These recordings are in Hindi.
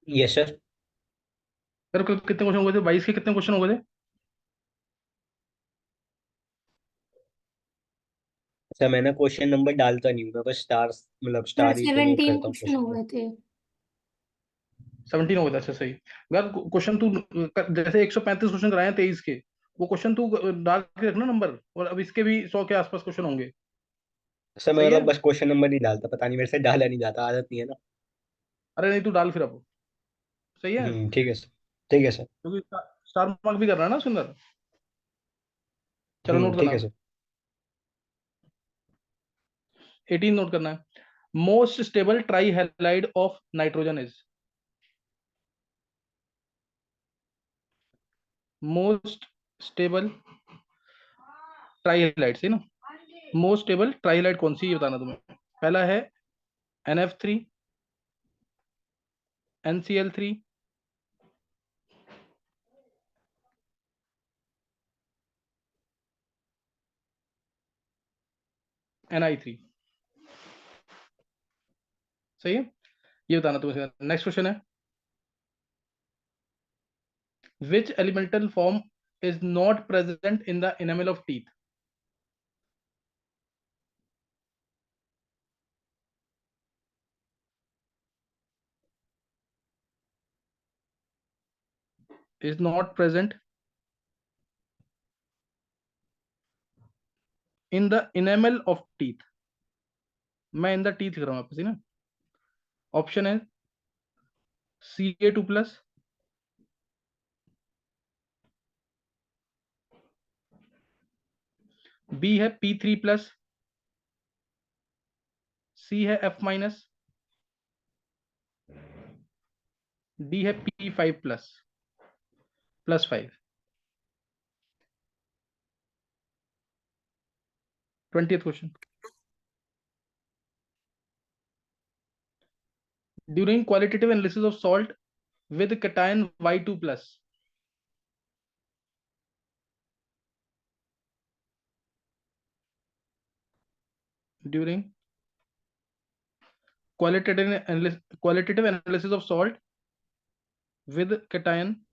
Yes sir. तेरे को कितने क्वेश्चन हो गए थे? 22 के कितने क्वेश्चन हो गए थे? सर मैं ना क्वेश्चन नंबर डालता नहीं हूँ, मैं बस स्टार मतलब सर स्टार ही पे नोट 17 करता हूँ क्वेश्चन क्वेश्चन हो को। गए थे। 17 हो गए थे, अच्छा सही। यार क्वेश्चन तू जैसे 135 क्वेश्चन कराए हैं 23 के, वो क्वेश्चन तू डाल के रखना नंबर, और अब इसके भी 100 के आसपास क्वेश्चन होंगे। सर मैं सही है। मतलब बस क्वेश्चन नंबर नहीं डालता, पता नहीं मेरे से डाला नहीं जाता, आदत नहीं है ना। अरे नहीं, तू डाल फिर अब। सही है, ठीक है सर। ठीक है सर। क्योंकि स्टार मार्क भी करना है ना उसके अंदर। चलो नोट ठीक करना। है सर। 18 नोट करना है। Most stable try halide of nitrogen is. Most stable try halide से ना, मोस्ट स्टेबल ट्राई हैलाइड कौन सी, ये बताना तुम्हें। पहला है NF3, NCl3, Ni3। सही है, ये बताना तुम्हें। नेक्स्ट क्वेश्चन है, which elemental form is not present in the enamel of teeth. Is not present in the enamel of teeth. मैं इन द टीथ लिख रहा हूँ आपसे ना। ऑप्शन है Ca2+, बी है P3+, सी है F-, डी है P5++5। 20th question, during qualitative analysis of salt with cation Y2+, during qualitative analysis of salt with cation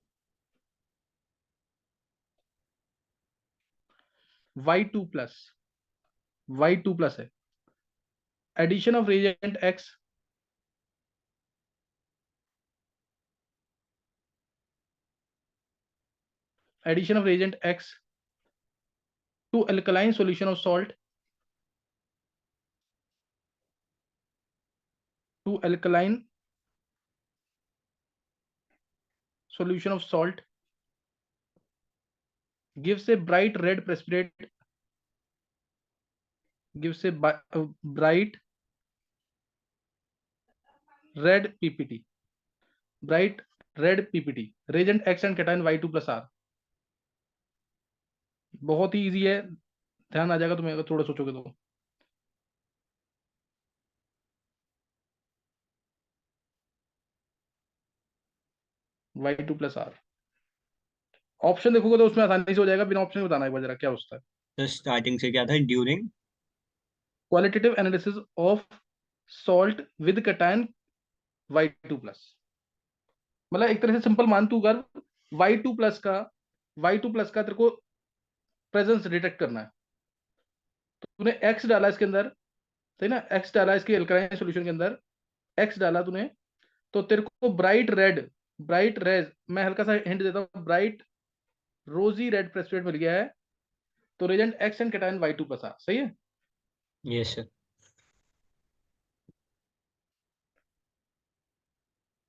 Y2+, Y2+ है। Addition of reagent X, addition of reagent X to alkaline solution of salt, to alkaline solution of salt gives a bright red precipitate, gives a bright red PPT, bright red PPT, reagent X and cation Y2+R। बहुत ही इजी है, ध्यान आ जाएगा तुम्हें अगर थोड़ा सोचोगे तो। Y2+R, ऑप्शन देखोगे तो उसमें आसानी से हो जाएगा, बिना ऑप्शन बताना एक बार जरा क्या होता है। तो स्टार्टिंग से क्या था, during. Qualitative analysis of salt with cation Y2+, मतलब एक तरह से सिंपल मान तू कर, Y2+ का, Y2+ का तेरे को प्रेजेंस डिटेक्ट करना है। तो तूने एक्स डाला इसके अंदर, सही ना, एक्स डाला इसके एल्कलाइन सॉल्यूशन के अंदर, एक्स डाला तूने, तो तेरे को ब्राइट रेड, ब्राइट रेड, मैं हल्का सा हिंट देता हूँ, ब्राइट रोजी रेड प्रेसिपिटेट मिल गया है। तो Regent x and cation Y2+, सही है। Yes sir.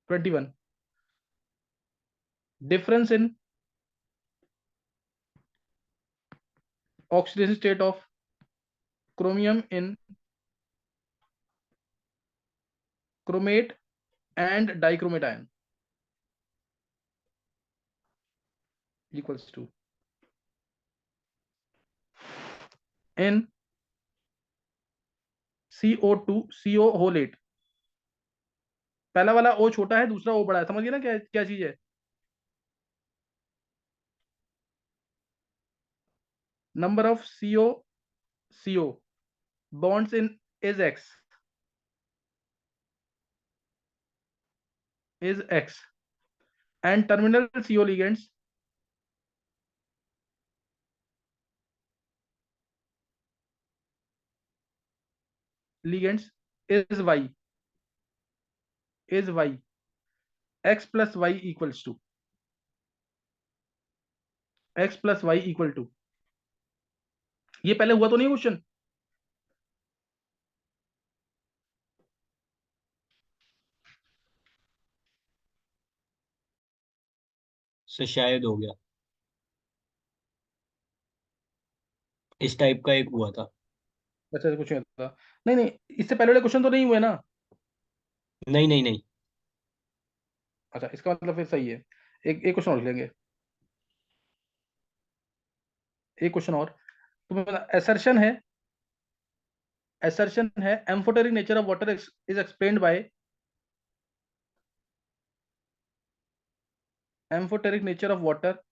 21, difference in oxidation state of chromium in chromate and dichromate ion equals to in CO2 CO whole 8। पहला वाला O छोटा है, दूसरा O बड़ा है, समझ गए ना क्या क्या चीज है। Number of CO bonds in is X, is X and terminal CO ligands is Y, X plus Y equals to X plus Y equal to, ये पहले हुआ तो नहीं क्वेश्चन? सर शायद हो गया, इस टाइप का एक हुआ था। अच्छा कुछ नहीं था, नहीं नहीं, इससे पहले वाले क्वेश्चन तो नहीं हुए ना? नहीं नहीं नहीं। अच्छा, इसका मतलब फिर सही है। एक एक क्वेश्चन और लेंगे, एक क्वेश्चन और। तो एसर्शन है amphoteric nature of water is explained bye, amphoteric nature of water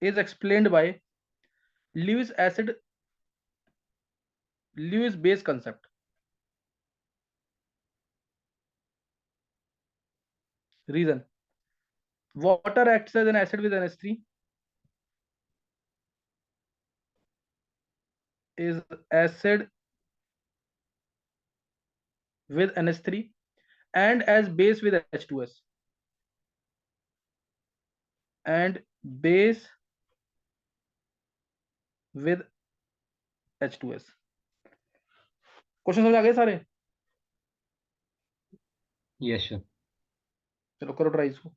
is explained by Lewis acid Lewis base concept. Reason: water acts as an acid with NH3, is acid with NH3 and as base with H2S, and base with H2S. Question समझ आ गए सारे? Yes sir. चलो करो ट्राई इसको।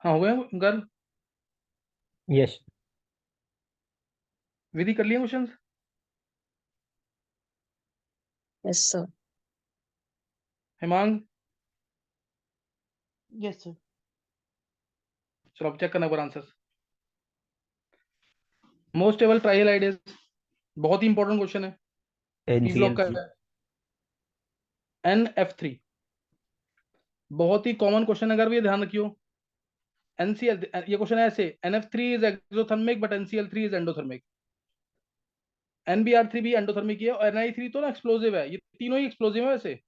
हाँ हो गया गर्ल? यस। विधि कर लिए questions? Yes sir. Hemang? Yes sir. चलो अब चेक करना एक आंसर्स। मोस्ट स्टेबल ट्राइहलाइडेज, बहुत ही इंपॉर्टेंट क्वेश्चन है, पी ब्लॉक का NCl3। है। NF3 बहुत ही कॉमन क्वेश्चन, अगर भी ध्यान रखियो। NCl, ये क्वेश्चन है ऐसे, NF3 is exothermic but NCl3 is endothermic. NBr3 भी एंडोथर्मिक है, और Ni3 तो ना एक्सप्लोसिव है। ये तीनों ही एक्सप्लोसिव है वैसे,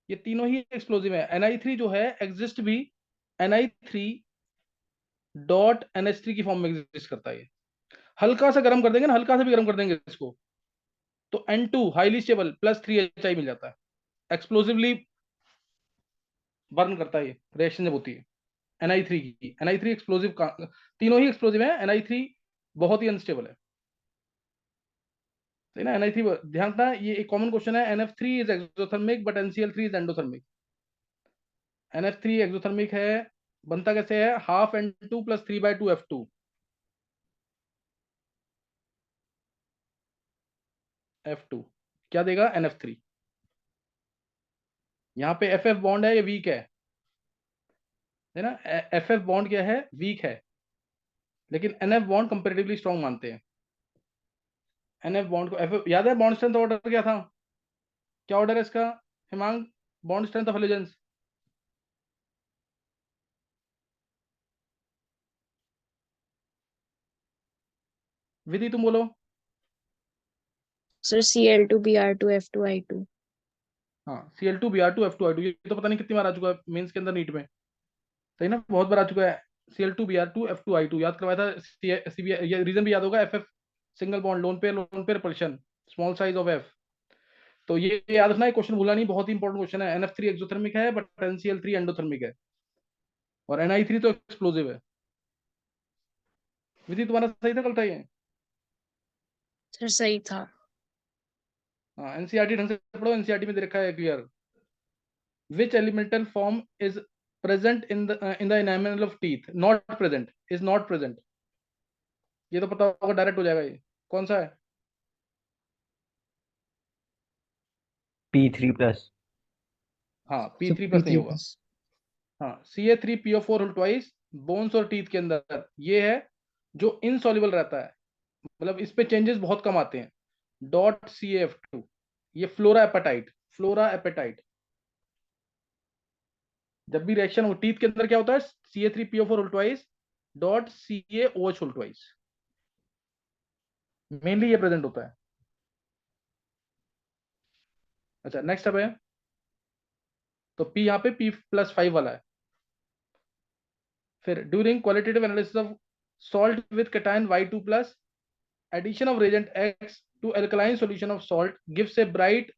ये तीनों ही एक्सप्लोसिव है। Ni3 जो है एग्जिस्ट भी Ni3 डॉट NH3 की फॉर्म में एग्जिस्ट करता है। ये हल्का सा गर्म कर देंगे ना, हल्का सा भी गर्म कर देंगे इसको, तो N2 highly stable plus 3Hi मिल जाता है। एक्सप्लोसिवली बर्न करता है ये रिएक्शन जब होती है Ni3 की। Ni3 एक्सप्लोसिव का, तीनों ही एक्सप्लोसिव है, Ni3 बहुत ही अनस्टेबल है, सही ना। Ni3 ध्यान रखना, ये एक कॉमन क्वेश्चन है। NF3 is exothermic but NCl3 is endothermic. NF3 exothermic है, बनता कैसे है, half N2 plus 3/2 F2। F2 क्या देगा, NF3। यहाँ पे FF बॉन्ड है, ये वीक है ना। FF बॉन्ड क्या है, वीक है, लेकिन NF बॉन्ड कंपेरेटिवली स्ट्रॉन्ग मानते हैं। NF बॉन्ड को FF याद है, बॉन्ड स्ट्रेंथ ऑर्डर क्या था, क्या ऑर्डर है इसका Himang, bond strength of halogens? Vidhi तुम बोलो। Sir Cl2Br2F2I2। हाँ Cl2Br2F2I2, ये तो पता नहीं कितनी बार आ चुका है मेंस के अंदर, नीट में, सही ना, बहुत बार आ चुका है। Cl2Br2F2I2 याद करवाया था। ये रीजन भी याद होगा, FF single bond, lone pair repulsion, small size of F। तो ये याद रखना, क्वेश्चन भूला नहीं, बहुत ही इंपॉर्टेंट क्वेश्चन है। NF3 एक्सोथर्मिक है बट NCl3 एंडोथर्मिक है, और Ni3 तो एक्सप्लोसिव है। विधि तुम्हारा सही था, गलत है ये? सर सही था। हाँ एनसीईआरटी ढंग से पढ़ो, एनसीईआरटी में दे रखा है clear. Which elemental form is present in the enamel of teeth, not present, is not present. ये तो पता होगा, डायरेक्ट हो जाएगा। ये कौन सा है? P3+। हाँ P3+ नहीं होगा। हाँ Ca3PO4 होल ट्वाइस बोन्स और टीथ के अंदर, ये है जो इनसॉल्युबल रहता है, मतलब इस पे चेंजेस बहुत कम आते हैं। .CaF2, ये फ्लोरा एपेटाइट, फ्लोरा एपेटाइट। जब भी रिएक्शन हो टीथ के अंदर क्या होता है, Ca3PO4 whole twice .CaOH whole twice, mainly ये प्रेजेंट होता है। अच्छा नेक्स्ट अब है, तो P यहाँ पे P+5 वाला है। फिर during qualitative analysis of salt with cation Y2+, addition of reagent X to alkaline solution of salt gives a bright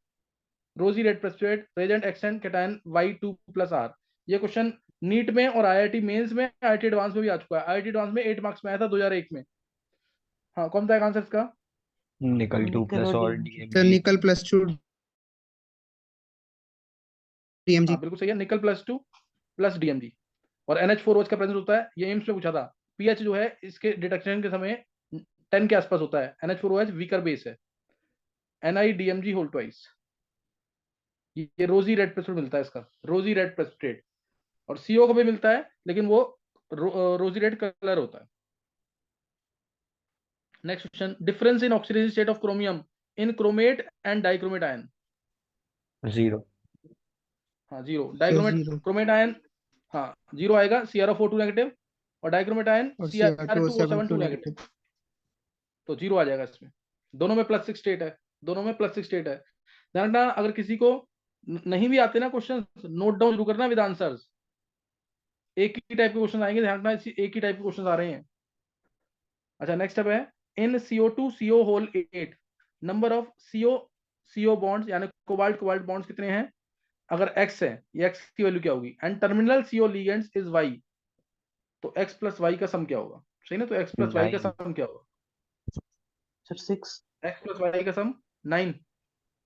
rosy red precipitate, reagent X and cation Y2+R। ये क्वेश्चन नीट में और IIT मेंस में, IIT एडवांस में भी आ चुका है। IIT एडवांस में 8 मार्क्स में आया था 2001 में। हाँ कौन सा आंसर इसका? निकल 2 निकल प्लस और और DMG। Sir DMG। निकल +2 DMG। हाँ बिल्कुल सही है, निकल +2 प्लस DMG, और NH4OH का प्रेजेंस होता है। ये एम्स में पूछा था। पीएच जो है इसके डिटेक्शन के समय 10 के आसपास होता है। NH4OH वीकर बेस है। NiDMG होल ट्वाइस, ये रोजी रेड प्रेसिपिटेट मिलता है इसका, रोजी रेड प्रेसिपिटेट। और CO को भी मिलता है, लेकिन वो रोजी रेड कलर होता है। Next question, difference in oxidation state of chromium in chromate and dichromate ion. 0। हाँ zero. Sir dichromate 0 chromate ion, हाँ जीरो आएगा, CrO2 नेगेटिव, और डाइक्रोमेट आयन और Cr2O72 Cr2O72 नेगेटिव, नेगेटिव। तो जीरो आ जाएगा इसमें। दोनों में +6 स्टेट है, दोनों में +6 स्टेट है। ध्यान रखना, अगर किसी को नहीं भी आते ना क्वेश्चन, नोट डाउन जरूर करना विद आंसर्स। एक ही टाइप के क्वेश्चन आएंगे, ध्यान रखना एक ही टाइप के क्वेश्चन आ रहे हैं। अच्छा नेक्स्ट अब है, in CO2 CO whole 8 number of CO bonds, यानी कोबाल्ट कोबाल्ट बॉन्ड्स कितने हैं? अगर X है, ये X की वैल्यू क्या होगी? And terminal CO ligands is Y, तो X प्लस Y का सम क्या होगा? सही ना, तो X प्लस Y का 9। सम क्या होगा? सर 6। X प्लस Y का सम 9।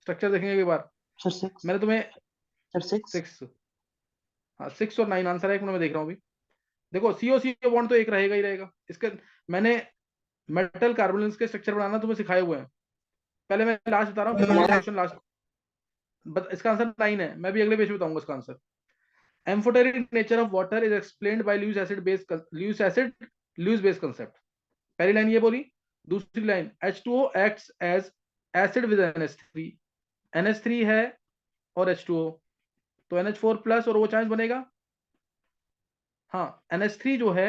स्ट्रक्चर देखेंगे एक बार, सर 6। मैंने तुम्हें सर 6। 6, हाँ 6 और 9 आंसर है, एक मिनट में देख रहा हूँ अभी। देखो CO CO बॉन्ड तो एक रहेगा ही रहेगा। इसके मैंने मेटल कार्बोनेट्स के स्ट्रक्चर बनाना तुम्हें सिखाए हुए हैं, पहले मैं लास्ट बता रहा हूँ, फिर मैं क्वेश्चन लास्ट। इसका आंसर 9 है, मैं भी अगले पेज में बताऊंगा इसका answer. Amphoteric nature of water is explained by Lewis base concept. पहली लाइन ये बोली। दूसरी line H2O acts as acid with NH3, NH3 है और H2O, तो NH4 प्लस और वो चांस बनेगा। हाँ, NH3 जो है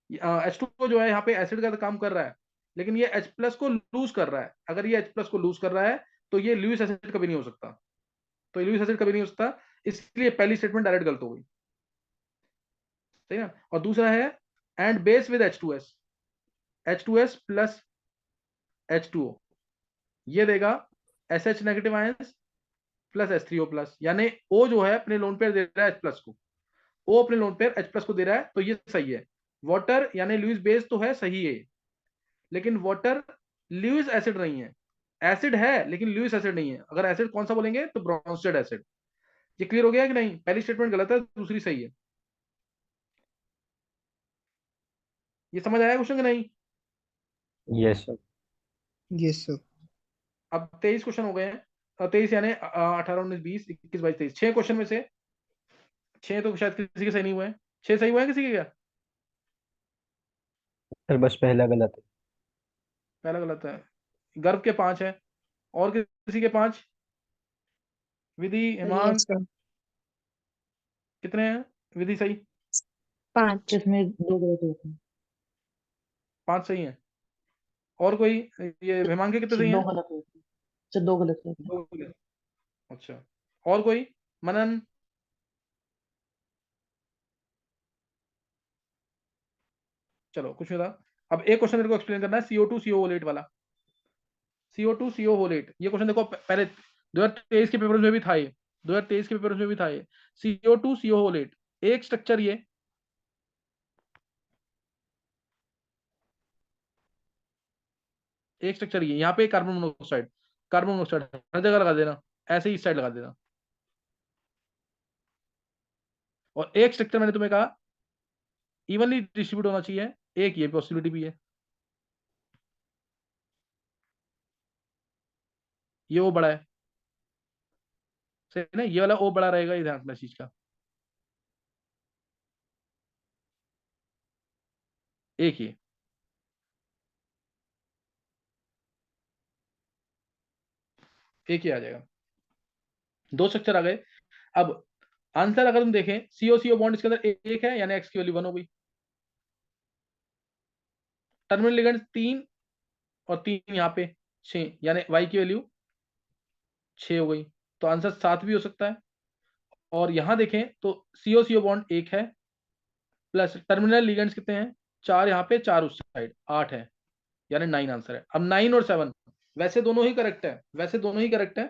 H2O जो है यहाँ पे एसिड का काम कर रहा है, लेकिन ये H प्लस को लूज कर रहा है। अगर ये H प्लस को लूज कर रहा है तो ये लुईस एसिड कभी नहीं हो सकता, तो लुईस एसिड कभी नहीं हो सकता, इसलिए पहली स्टेटमेंट डायरेक्ट गलत हो गई, सही ना। और दूसरा है and base with H2S plus H2O, ये देगा SH negative ions plus H3O plus, यानी O जो है अपने लोन पेयर दे रहा है H प्लस को, O अपने लोन पेयर H प्लस को दे रहा है, तो ये सही है। वाटर यानी लुईस बेस तो है, सही है, लेकिन वाटर लुईस एसिड नहीं है। एसिड है लेकिन लुईस एसिड नहीं है। अगर एसिड कौन सा बोलेंगे तो ब्रोंस्टेड एसिड। ये क्लियर हो गया कि नहीं? पहली स्टेटमेंट गलत है, दूसरी सही है। ये समझ आया क्वेश्चन कि नहीं? Yes sir. Yes, sir. अब 23 क्वेश्चन हो गए हैं, 23 यानी 18 19 20 21 22 23, 6 क्वेश्चन में से 6 तो शायद किसी के सही नहीं हुए हैं। 6 सही हुए हैं किसी के? क्या सर बस पहला गलत है। पहला गलत है। गर्भ के 5 है, और किसी के 5? विधि, हेमांग, यस सर। कितने हैं? विधि सही 5। इसमें दो गलत होते हैं। 5 सही है। और कोई? ये हेमांग के कितने सही दो हैं? गलत होते हैं। सर दो गलत होते हैं। 2 गलत। अच्छा, और कोई? मनन? चलो कुछ नहीं था। अब एक क्वेश्चन मेरे को एक्सप्लेन करना है, CO2 CO ओलेट वाला। CO2 CO ओलेट, ये क्वेश्चन देखो पहले 2023 के पेपर में भी था, ये 2023 के पेपर में भी था ये। CO2 CO ओलेट एक स्ट्रक्चर, ये एक स्ट्रक्चर, ये यहाँ पे कार्बन मोनोऑक्साइड, कार्बन मोनोऑक्साइड हर जगह लगा देना, ऐसे ही इस साइड लगा देना। और एक स्ट्रक्चर मैंने तुम्हें कहा इवनली डिस्ट्रीब्यूट होना चाहिए, एक ये पॉसिबिलिटी भी है। ये वो बड़ा है, सही ना, ये वाला ओ बड़ा रहेगा, ये ध्यान रखना इस चीज का। एक ही आ जाएगा। दो स्ट्रक्चर आ गए। अब आंसर अगर तुम देखें, CO CO बॉन्ड इसके अंदर एक है, यानी एक्स की वैल्यू 1 हो गई। टर्मिनल लिगेंड 3 और 3 यहाँ पे 6, यानी वाई की वैल्यू 6 हो गई, तो आंसर 7 भी हो सकता है। और यहां देखें तो CO CO बॉन्ड 1 है, प्लस टर्मिनल लिगेंड्स कितने हैं? 4 यहाँ पे, 4 उस साइड, 8 है, यानी 9 आंसर है। अब 9 और 7 वैसे दोनों ही करेक्ट है, वैसे दोनों ही करेक्ट है।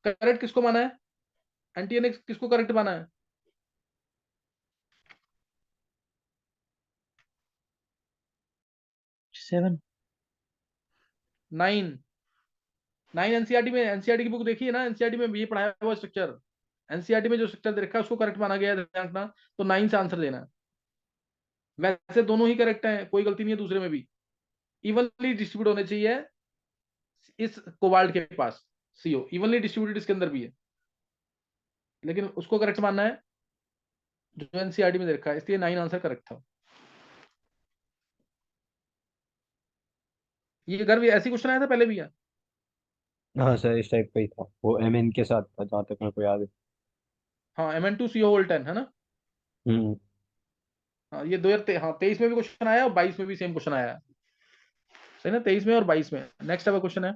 करेक्ट किसको माना है? एंटी ने किसको करेक्ट माना है? 7। 9 9 एनसीईआरटी में, एनसीईआरटी की बुक देखी है ना, एनसीईआरटी में भी पढ़ाया हुआ स्ट्रक्चर, एनसीईआरटी में जो स्ट्रक्चर देखा है उसको करेक्ट माना गया है, ध्यान रखना। तो 9 से आंसर देना है। वैसे दोनों ही करेक्ट है, कोई गलती नहीं है दूसरे में भी, इवनली डिस्ट्रीब्यूट होने चाहिए इस कोबाल्ट के पास। CO इवनली डिस्ट्रीब्यूटेड इसके अंदर भी है, लेकिन उसको करेक्ट मानना है जो एनसीईआरटी में देखा है, इसलिए 9 आंसर करेक्ट था। ये गर्व ऐसी क्वेश्चन आया था पहले भी है। हाँ सर इस टाइप का ही था, वो MN के साथ था जहाँ तक मेरे को याद है। हाँ, Mn2 CO होल 10 है ना। हम्म। हाँ, ये 2023 में भी क्वेश्चन आया और 22 में भी सेम क्वेश्चन आया है, सही ना, 23 में और 22 में। नेक्स्ट अब क्वेश्चन है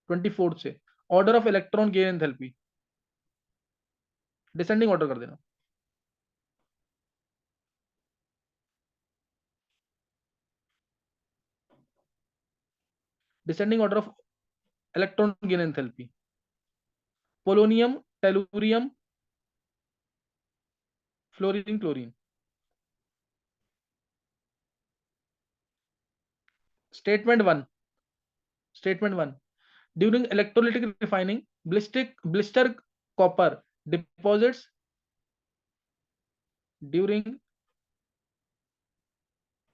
24 से, order of electron gain enthalpy, descending order कर देना। Descending order of electron gain enthalpy, polonium, tellurium, fluorine, chlorine. Statement 1 during electrolytic refining blister copper deposits during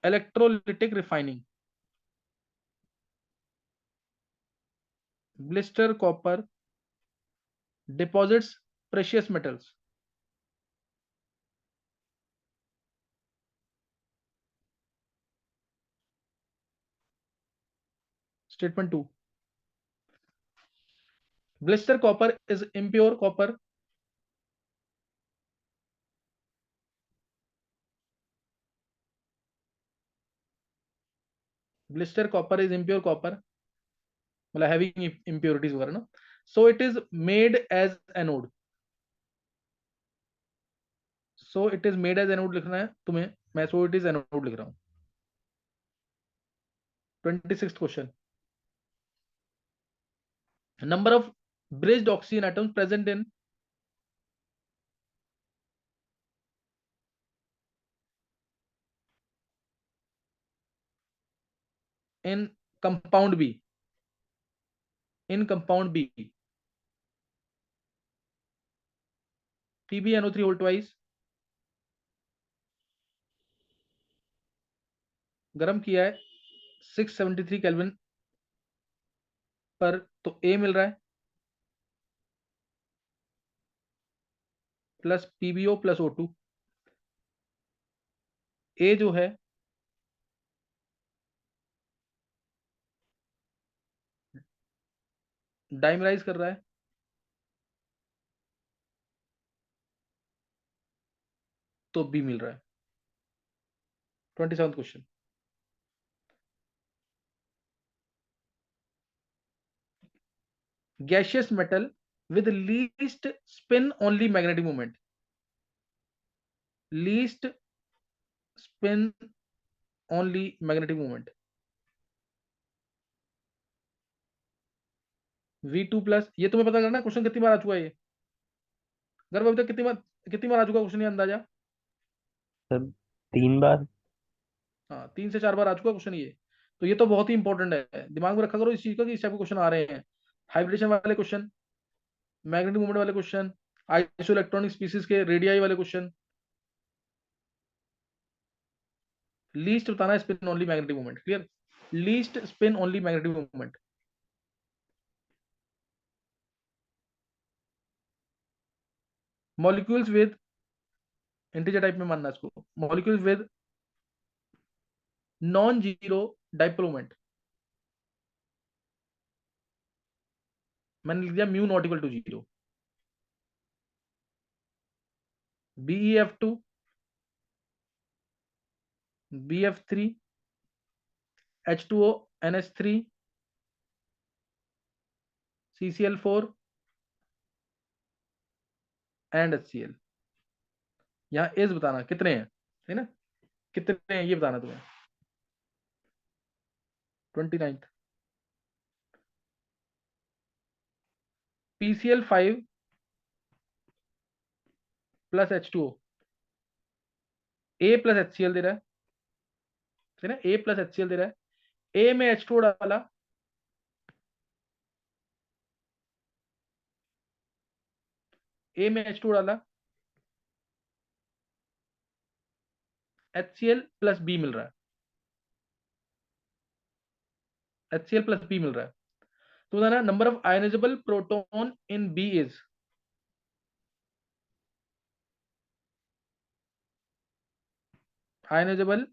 electrolytic refining. Blister copper deposits precious metals. Statement 2. Blister copper is impure copper. Blister copper is impure copper, मतलब having impurities वगैरह ना. So it is made as anode. So it is made as anode लिखना है तुम्हें. मैं so it is anode लिख रहा हूँ. 26th question. Number of bridged oxygen atoms present in compound B. In compound B, PbNO3 whole twice गर्म किया है 673 केल्विन पर, तो A मिल रहा है plus PbO plus O2. A जो है डाइमराइज कर रहा है, तो B मिल रहा है. 27th question. Gaseous metal with least spin only magnetic moment. Least spin only magnetic moment. V2 plus. ये तुम्हें पता करना क्वेश्चन कितनी बार आ चुका है ये. गर्भ अभी तक कितनी बार आ चुका क्वेश्चन, ये अंदाजा. सर 3 बार. हाँ 3 से 4 बार आ चुका क्वेश्चन ये. तो ये तो बहुत ही इंपॉर्टेंट है, दिमाग में रखा करो इस चीज का कि इस टाइप के क्वेश्चन आ रहे हैं. हाइब्रिडेशन वाले क्वेश्चन, मैग्नेटिक मूवमेंट वाले क्वेश्चन, आइसो इलेक्ट्रॉनिक स्पीसीज के रेडियाई वाले क्वेश्चन. लीस्ट बताना है spin only magnetic movement. Clear. Least spin only magnetic movement. Molecules with integer type में मानना इसको. Molecules with non zero dipole moment. मैंने लिख दिया mu not equal to 0. BeF2, BF3, H2O, NH3, CCl4 and HCl. यहाँ एज बताना कितने हैं, है ना, कितने हैं ये बताना तुम्हें. 29th. PCl5 plus H2O. A plus HCl दे रहा है ना, A प्लस HCl दे रहा है. A में H2O डाला, A में H2O डाला, HCl प्लस B मिल रहा है. HCl प्लस B मिल रहा है. तो बताना number of ionisable proton in B is. Ionisable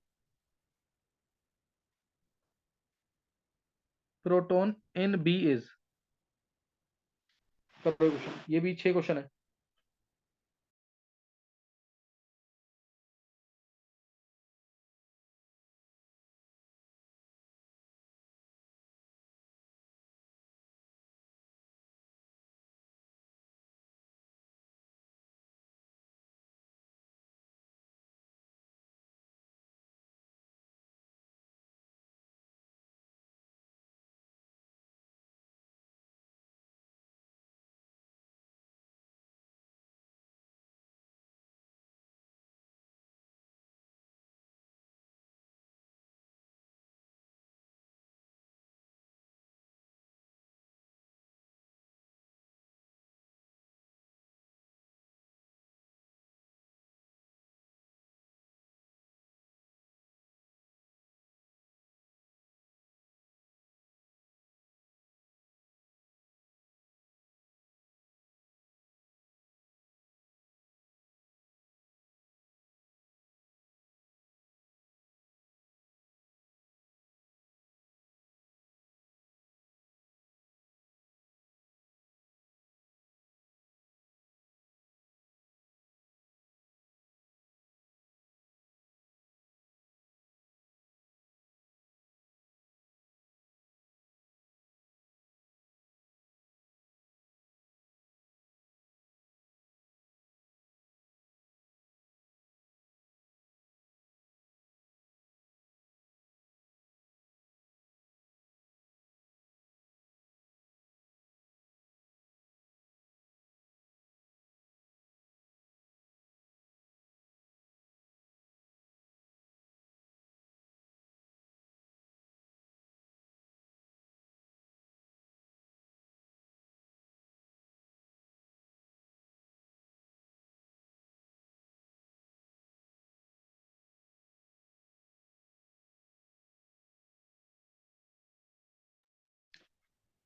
proton in B is. ये भी 6 क्वेश्चन है.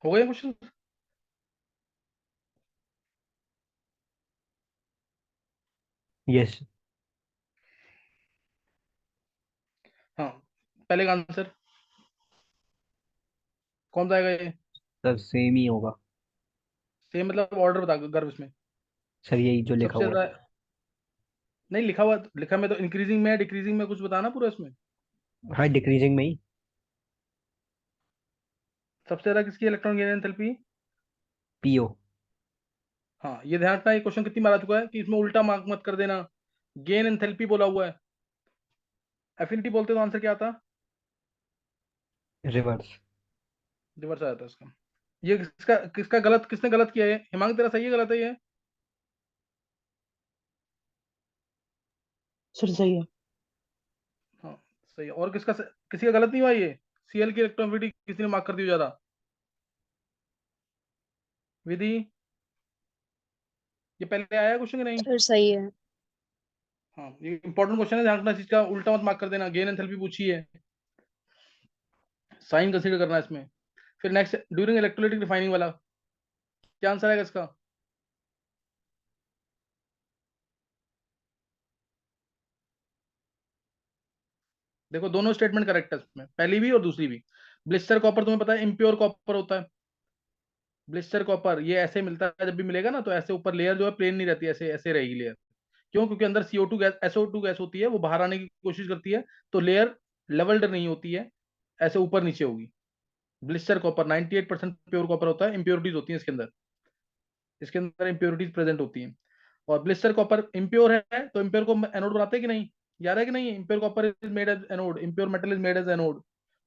हो गए क्वेश्चन? यस हाँ, पहले का आंसर कौन सा आएगा? ये सर, सेम ही होगा सेम मतलब ऑर्डर बता गर्भ इसमें। सर, यही जो लिखा सबसे हुआ ज्यादा नहीं लिखा हुआ, लिखा में तो इंक्रीजिंग में डिक्रीजिंग में कुछ बताना पूरा इसमें। है। हाँ, डिक्रीजिंग में ही। सबसे ज्यादा किसकी इलेक्ट्रॉन गेन एंथैल्पी? पीओ। हाँ, ये ध्यान रखना, ये क्वेश्चन कितनी बार आ चुका है कि इसमें उल्टा मार्क मत कर देना। गेन एंथैल्पी बोला हुआ है, एफिनिटी बोलते तो आंसर क्या आता? रिवर्स। रिवर्स आ जाता है इसका। ये किसका किसका गलत, किसने गलत किया है? हिमांग तेरा सही है गलत है ये? सर सही है। हाँ सही है। और किसी का गलत नहीं हुआ ये? सीएल की इलेक्ट्रोनिटी किसी ने मार्क कर दी ज्यादा? विधि, ये पहले आया क्वेश्चन कि नहीं? सर सही है। हाँ, ये इंपॉर्टेंट क्वेश्चन है, ध्यान रखना चीज का, उल्टा मत मार्क कर देना। गेन एंथैल्पी पूछी है, साइन कंसीडर करना है इसमें। फिर नेक्स्ट ड्यूरिंग इलेक्ट्रोलाइटिक रिफाइनिंग वाला, क्या आंसर आएगा इसका? देखो दोनों स्टेटमेंट करेक्ट है इसमें, पहली भी और दूसरी भी। ब्लिस्टर कॉपर तुम्हें पता है इम्प्योर कॉपर होता है। ब्लिस्टर कॉपर ये ऐसे मिलता है, जब भी मिलेगा ना तो ऐसे ऊपर लेयर जो है प्लेन नहीं रहती, ऐसे ऐसे रहेगी लेयर। क्यों? क्योंकि अंदर CO2 गैस, SO2 गैस होती है, वो बाहर आने की कोशिश करती है, तो लेयर लेवल्ड नहीं होती है, ऐसे ऊपर नीचे होगी। ब्लिस्टर कॉपर 98% प्योर कॉपर होता है, इंप्योरिटीज होती है इसके अंदर, इसके अंदर इंप्योरिटीज प्रेजेंट होती हैं। और ब्लिस्टर कॉपर इम्प्योर है, तो इम्प्योर को एनोड बनाते हैं कि नहीं? याद है कि नहीं? Impure copper is made as anode, impure metal is made as anode.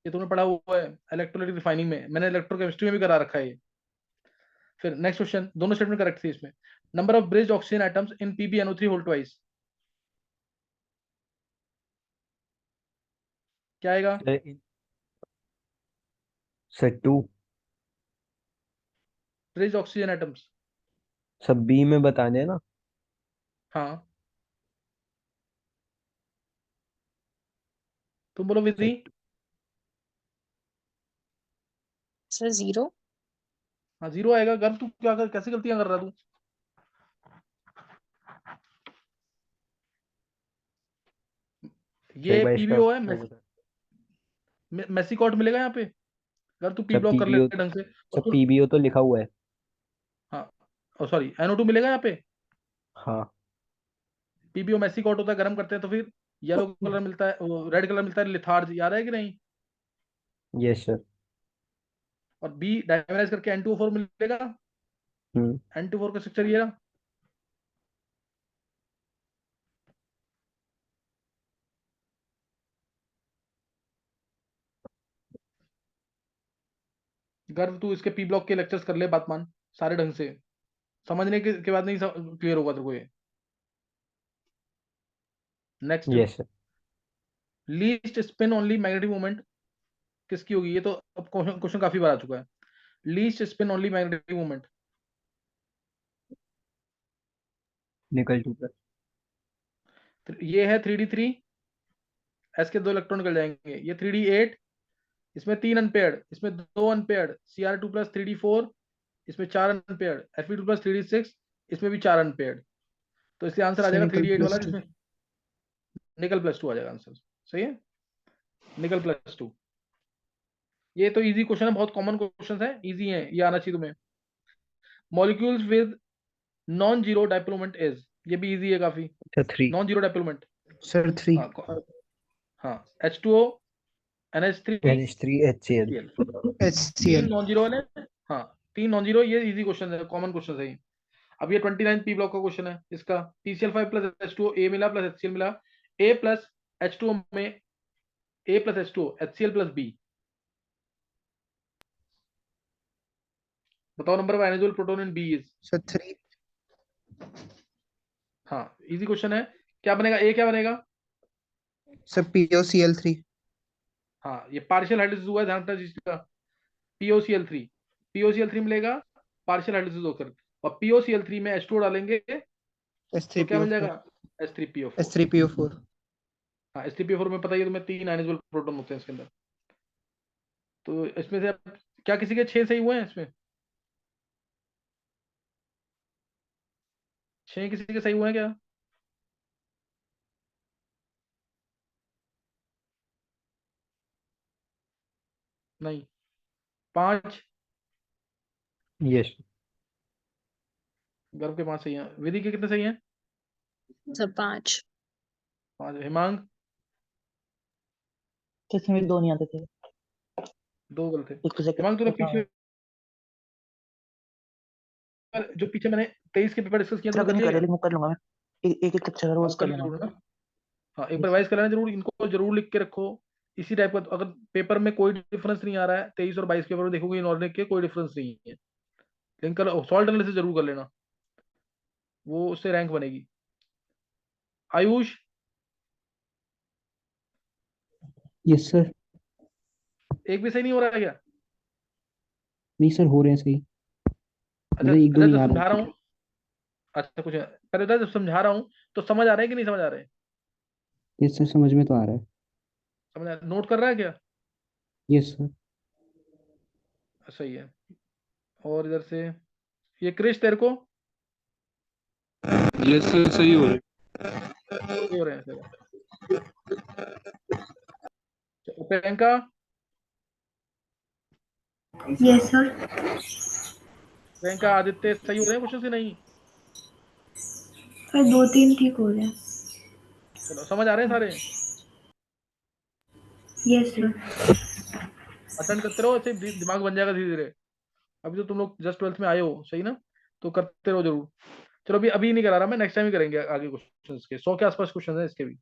ये तुमने पढ़ा हुआ है इलेक्ट्रोलाइटिक रिफाइनिंग में, मैंने इलेक्ट्रोकेमिस्ट्री में भी करा रखा है ये। फिर नेक्स्ट क्वेश्चन, दोनों स्टेटमेंट करेक्ट थी इसमें। Number of bridged oxygen atoms in PbNO3 whole twice, क्या आएगा? सर, 2। ब्रिज्ड ऑक्सीजन एटम्स, सब बी में बताने हैं ना। हाँ तुम बोलो विधि। Sir, sir 0। हाँ जीरो आएगा। गर्व तू क्या कर, कैसी गलतियां कर रहा तू? सही ये बात इसका PBO है, वो बता। मेसिकॉट मिलेगा यहाँ पे, अगर तू पी सर, ब्लॉक कर ले पीबीओ। ढंग से। और सर, तू, पीबीओ तो लिखा हुआ है। हाँ सॉरी NO2 मिलेगा यहाँ पे। हाँ। PBO मेसिकॉट होता है, गर्म करते हैं तो फिर येलो कलर मिलता है, रेड कलर मिलता है, लिथार्ज, याद है कि नहीं? Yes sir. और बी डायमेराइज करके N2O4 मिलेगा। हम्म। N2O4 का स्ट्रक्चर ये रहा। गर्व तू इसके पी ब्लॉक के लेक्चर्स कर ले, बात मान सारे ढंग से, समझने के बाद नहीं क्लियर होगा तेरे को ये। Next, yes sir. Least spin only magnetic moment किसकी होगी? ये तो अब क्वेश्चन काफी बार आ चुका है। Least spin only magnetic moment, निकल 2+। ये है 3D3, S के 2 इलेक्ट्रॉन निकल जाएंगे। ये 3D8, इसमें 3 अनपेयर्ड, इसमें 2 अनपेयर्ड, Cr2 + 3D4, इसमें 4 अनपेयर्ड, Fe2 + 3D6, इसमें भी 4 अनपेयर्ड। तो इसलिए आंसर आ सर जाएगा निकल 3D8 वाला, +2। जिसमें निकल +2 आ जाएगा आंसर। सही है, निकल +2। ये तो इजी क्वेश्चन है, बहुत कॉमन क्वेश्चन है, इजी है, ये आना चाहिए तुम्हें। Molecules with non zero dipole moment is, ये भी इजी है काफी। Sir, 3। Non zero dipole moment, sir 3। हाँ हाँ, H2O, NH3, NH3 HCl। HCl, तीन HCl। नॉन जीरो वाले। हाँ, तीन नॉन जीरो, ये इजी क्वेश्चन है, कॉमन क्वेश्चन है ये। अब ये 29 पी ब्लॉक का क्वेश्चन है इसका। TCl5 + H2O, A मिला + HCl मिला, A + H2O में A + H2O, HCl + B, बताओ number of ionised proton in B is. Sir 3। हाँ इजी क्वेश्चन है। क्या बनेगा? A क्या बनेगा? Sir POCl3। हाँ, ये पार्शियल हाइड्रोलिसिस हुआ है, ध्यान रखना जिसका। POCl3, POCl3 मिलेगा पार्शियल हाइड्रोलिसिस होकर, और POCl3 में H2O डालेंगे तो क्या मिल S3PO4। जाएगा? H3PO4। S3PO4। हाँ, H3PO4 में पता ही है तुम्हें, 3 आयनाइज्ड प्रोटॉन होते हैं इसके अंदर। तो इसमें से क्या किसी के 6 सही हुए हैं इसमें? 6 किसी के सही हुए हैं क्या? नहीं। 5? यस गर्व के 5 सही हैं। विधि के कितने सही हैं? सर 5। 5। हिमांग? तो इसमें भी 2 नहीं आते थे, 2 गलत थे। एक तो हिमांग तूने हाँ, पिछले जो पीछे मैंने 23 के पेपर डिस्कस किया इतना तूने कर नहीं लिया कर रहे, क्या? लेकिन वो कर लूंगा मैं। एक एक लेक्चर रोज अब कर कर लेना। जरूर ना। हाँ, एक बार रिवाइज कर लेना जरूर, इनको जरूर लिख के रखो। इसी टाइप का अगर पेपर में कोई डिफरेंस नहीं आ रहा है, 23 और 22 के पेपर में देखोगे इनऑर्डिनरी के कोई डिफरेंस नहीं है, लेकिन कल सॉल्ट एनालिसिस जरूर कर लेना, वो उससे रैंक बनेगी। आयुष? Yes sir. एक भी सही नहीं हो रहा है क्या? नहीं सर, हो रहे हैं सही, अच्छा मतलब एक दो अच्छा, नहीं जब आ समझा रहा। रहा हूँ, अच्छा कुछ पहले बता, जब समझा रहा हूँ तो समझ आ रहा है कि नहीं समझ आ रहा है? यस सर, समझ में तो आ रहा है। समझ आ नोट कर रहा है क्या? Yes sir. सही है। और इधर से ये क्रिश तेरे को यस सर, सही हो रहे हैं। सही हो रहे हैं? चलो चलो, प्रियंका? Yes sir. प्रियंका आदित्य सही हो रहे हैं क्वेश्चन से नहीं? सर 2-3 ठीक हो रहे हैं। चलो, समझ आ रहे हैं सारे? Yes sir. अटेंड करते रहो, ऐसे दिमाग बन जाएगा धीरे धीरे। अभी तो तुम लोग जस्ट 12th में आए हो, सही ना? तो करते रहो जरूर। चलो, अभी अभी नहीं करा रहा मैं, नेक्स्ट टाइम ही करेंगे आगे क्वेश्चंस के। 100 के आसपास क्वेश्चन है इसके भी।